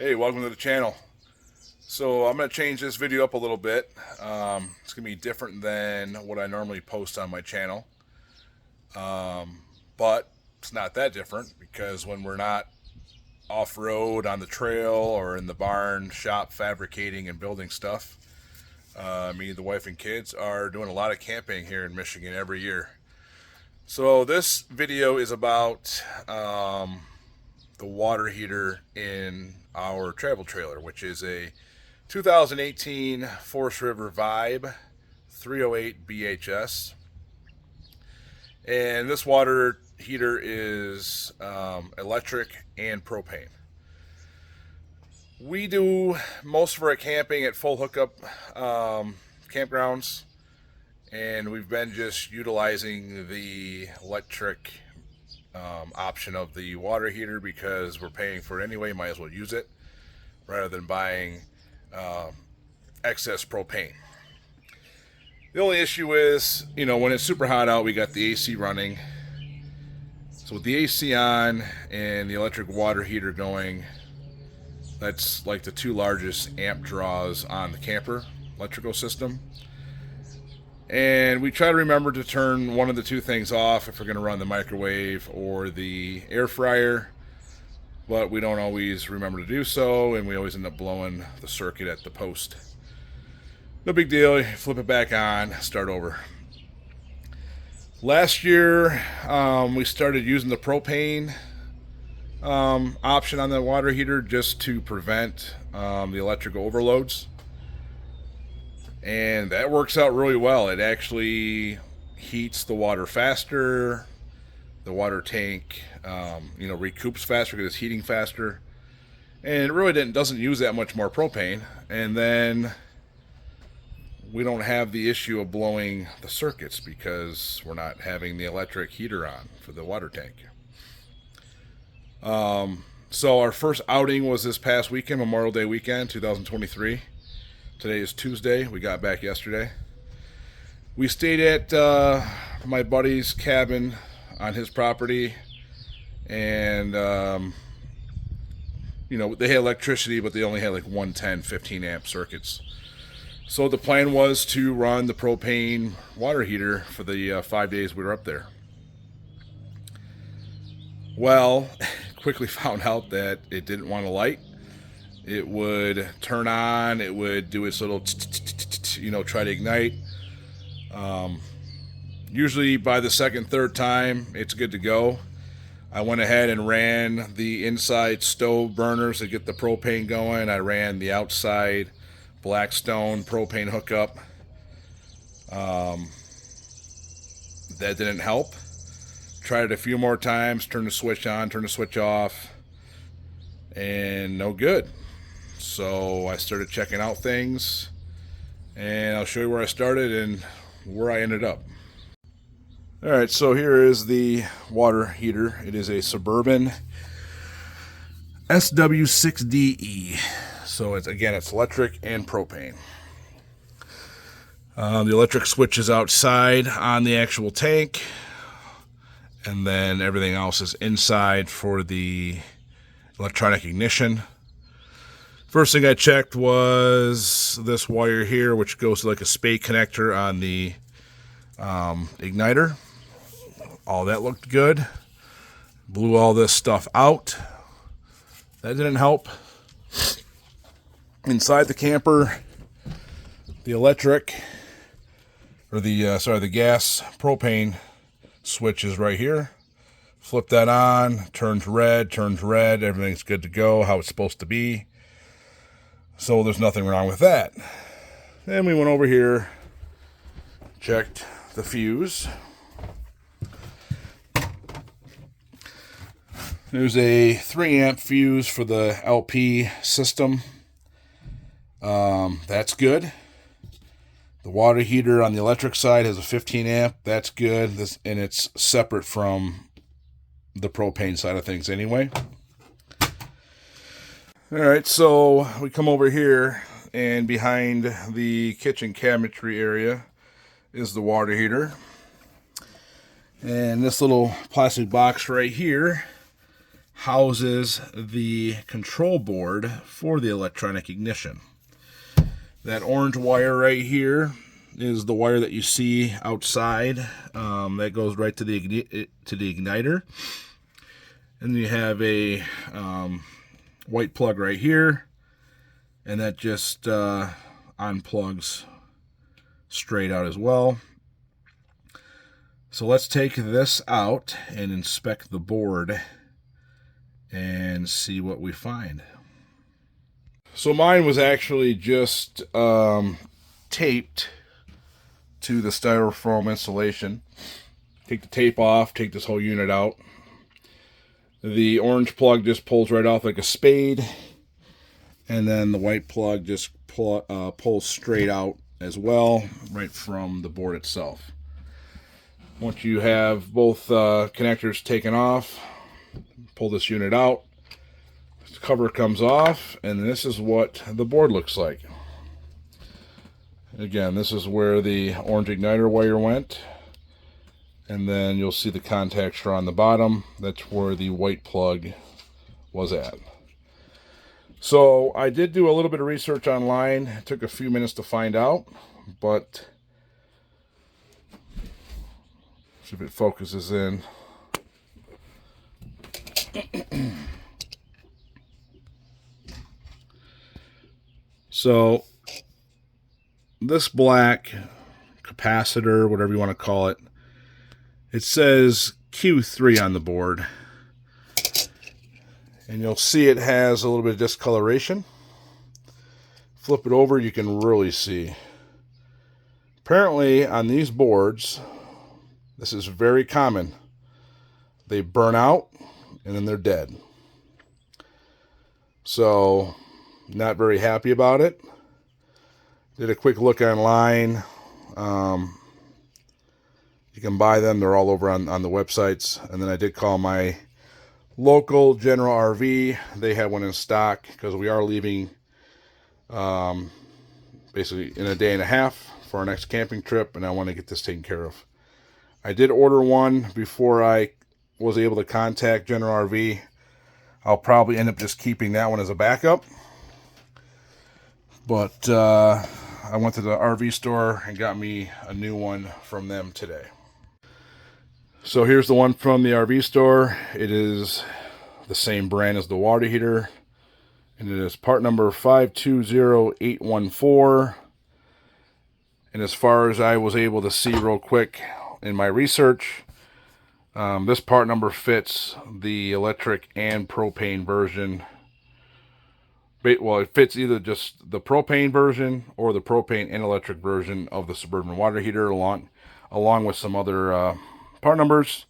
Hey, welcome to the channel. So I'm going to change this video up a little bit. It's going to be different than what I normally post on my channel. But it's not that different because when we're not off-road on the trail or in the barn shop fabricating and building stuff, me, the wife, and kids are doing a lot of camping here in Michigan every year. So this video is about the water heater in our travel trailer, which is a 2018 Forest River Vibe 308 BHS. And this water heater is electric and propane. We do most of our camping at full hookup campgrounds, and we've been just utilizing the electric option of the water heater because we're paying for it anyway, might as well use it rather than buying excess propane. The only issue is, when it's super hot out, we got the AC running. So with the AC on and the electric water heater going, that's like the two largest amp draws on the camper electrical system. And we try to remember to turn one of the two things off if we're going to run the microwave or the air fryer, but we don't always remember to do so, and we always end up blowing the circuit at the post. No big deal, you flip it back on, start over. Last year, we started using the propane option on the water heater just to prevent the electrical overloads. And that works out really well. It actually heats the water faster. The water tank, recoups faster because it's heating faster. And it really doesn't use that much more propane. And then we don't have the issue of blowing the circuits because we're not having the electric heater on for the water tank. So our first outing was this past weekend, Memorial Day weekend, 2023. Today is Tuesday. We got back yesterday. We stayed at my buddy's cabin on his property, and they had electricity, but they only had like 110, 15 amp circuits. So the plan was to run the propane water heater for the 5 days we were up there. Well, quickly found out that it didn't want to light. It would turn on, it would do its little try to ignite. Usually by the second, third time, it's good to go. I went ahead and ran the inside stove burners to get the propane going. I ran the outside Blackstone propane hookup. That didn't help. Tried it a few more times, turned the switch on, turned the switch off, and no good. So I started checking out things, and I'll show you where I started and where I ended up. Alright, so here is the water heater. It is a Suburban SW6DE. So it's electric and propane. The electric switch is outside on the actual tank, and then everything else is inside for the electronic ignition. First thing I checked was this wire here, which goes to like a spade connector on the igniter. All that looked good. Blew all this stuff out. That didn't help. Inside the camper, the electric, or the gas propane switch is right here. Flip that on, turns red, everything's good to go, how it's supposed to be. So there's nothing wrong with that. Then we went over here, checked the fuse. There's a 3 amp fuse for the LP system. That's good. The water heater on the electric side has a 15 amp. That's good. And it's separate from the propane side of things anyway. Alright, so we come over here, and behind the kitchen cabinetry area is the water heater. And this little plastic box right here houses the control board for the electronic ignition. That orange wire right here is the wire that you see outside. That goes right to the igniter. And you have a white plug right here, and that just unplugs straight out as well. So let's take this out and inspect the board and see what we find. So mine was actually just taped to the styrofoam insulation. Take the tape off, take this whole unit out. The orange plug just pulls right off like a spade, and then the white plug just pulls straight out as well, right from the board itself. Once you have both connectors taken off, pull this unit out, the cover comes off, and this is what the board looks like. Again, this is where the orange igniter wire went, and then you'll see the contactor on the bottom. That's where the white plug was at. So I did do a little bit of research online. It took a few minutes to find out, but see if it focuses in. So this black capacitor, whatever you want to call it, it says Q3 on the board. And you'll see it has a little bit of discoloration. Flip it over, you can really see. Apparently on these boards, this is very common. They burn out and then they're dead. So, not very happy about it. Did a quick look online. You can buy them. They're all over on the websites. And then I did call my local General RV. They had one in stock because we are leaving basically in a day and a half for our next camping trip, and I want to get this taken care of. I did order one before I was able to contact General RV. I'll probably end up just keeping that one as a backup. But I went to the RV store and got me a new one from them today. So here's the one from the RV store. It is the same brand as the water heater, and it is part number 520814. And as far as I was able to see real quick in my research, this part number fits the electric and propane version. Well, it fits either just the propane version or the propane and electric version of the Suburban water heater, along with some other part numbers.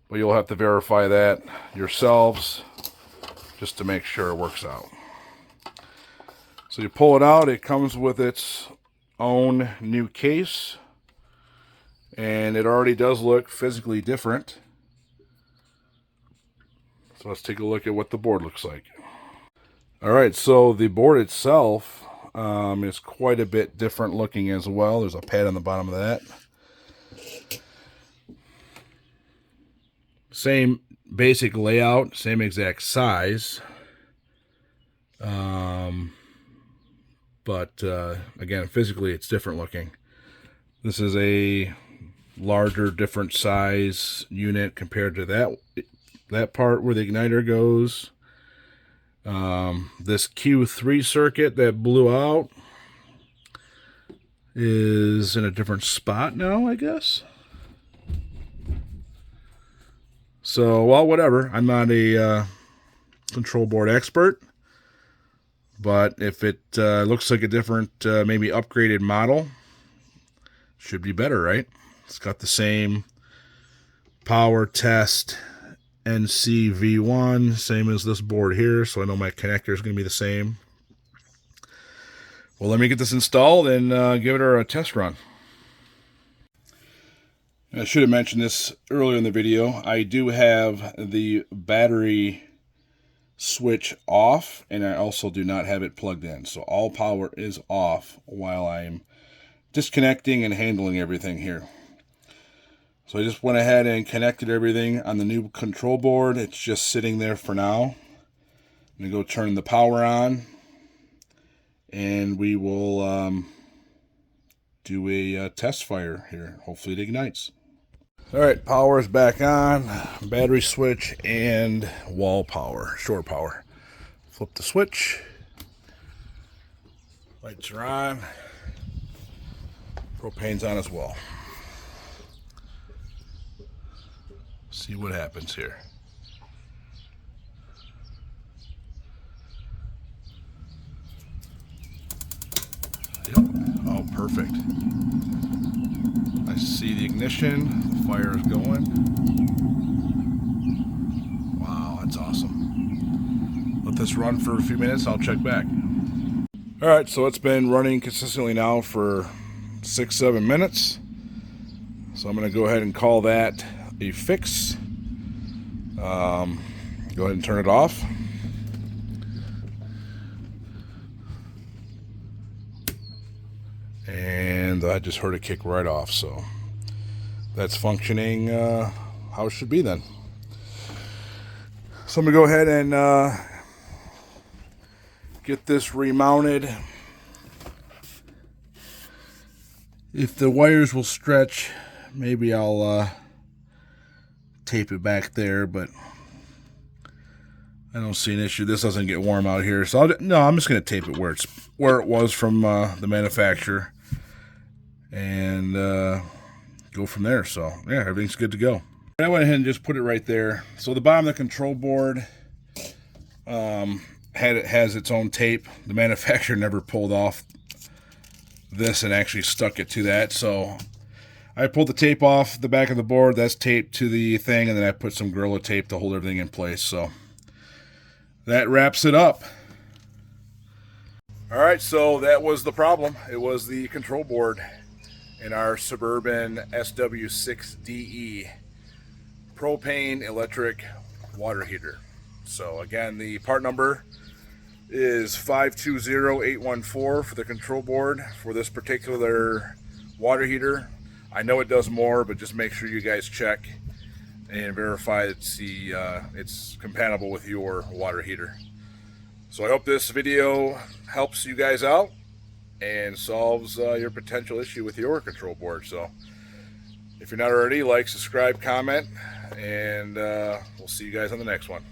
But you'll have to verify that yourselves just to make sure it works out. So you pull it out, it comes with its own new case, and it already does look physically different. So let's take a look at what the board looks like. Alright, so the board itself is quite a bit different looking as well. There's a pad on the bottom of that. Same basic layout, same exact size. But again, physically it's different looking. This is a larger, different size unit compared to that part where the igniter goes. This Q3 circuit that blew out is in a different spot now, I guess. So, well, whatever. I'm not a control board expert, but if it looks like a different, maybe upgraded model, should be better, right? It's got the same power test NCV1, same as this board here, so I know my connector is going to be the same. Well, let me get this installed and give it a test run. I should have mentioned this earlier in the video. I do have the battery switch off, and I also do not have it plugged in. So all power is off while I'm disconnecting and handling everything here. So I just went ahead and connected everything on the new control board. It's just sitting there for now. I'm going to go turn the power on, and we will do a test fire here. Hopefully it ignites. All right, power is back on. Battery switch and wall power, shore power. Flip the switch. Lights are on. Propane's on as well. See what happens here. Yep. Oh, perfect. I see the ignition. The fire is going. Wow, that's awesome. Let this run for a few minutes. I'll check back. All right, so it's been running consistently now for 6-7 minutes. So I'm going to go ahead and call that a fix. Go ahead and turn it off. And I just heard it kick right off, so that's functioning how it should be then. So I'm going to go ahead and get this remounted. If the wires will stretch, maybe I'll tape it back there, but I don't see an issue. This doesn't get warm out here, so I'm just going to tape it where it was from the manufacturer, and go from there. So yeah, everything's good to go. I went ahead and just put it right there. So the bottom of the control board has its own tape. The manufacturer never pulled off this and actually stuck it to that, so I pulled the tape off the back of the board. That's taped to the thing, and then I put some Gorilla tape to hold everything in place. So that wraps it up. All right, so that was the problem. It was the control board in our Suburban SW6DE propane electric water heater. So again, the part number is 520814 for the control board for this particular water heater. I know it does more, but just make sure you guys check and verify it's compatible with your water heater. So I hope this video helps you guys out and solves your potential issue with your control board. So if you're not already, like, subscribe, comment, and we'll see you guys on the next one.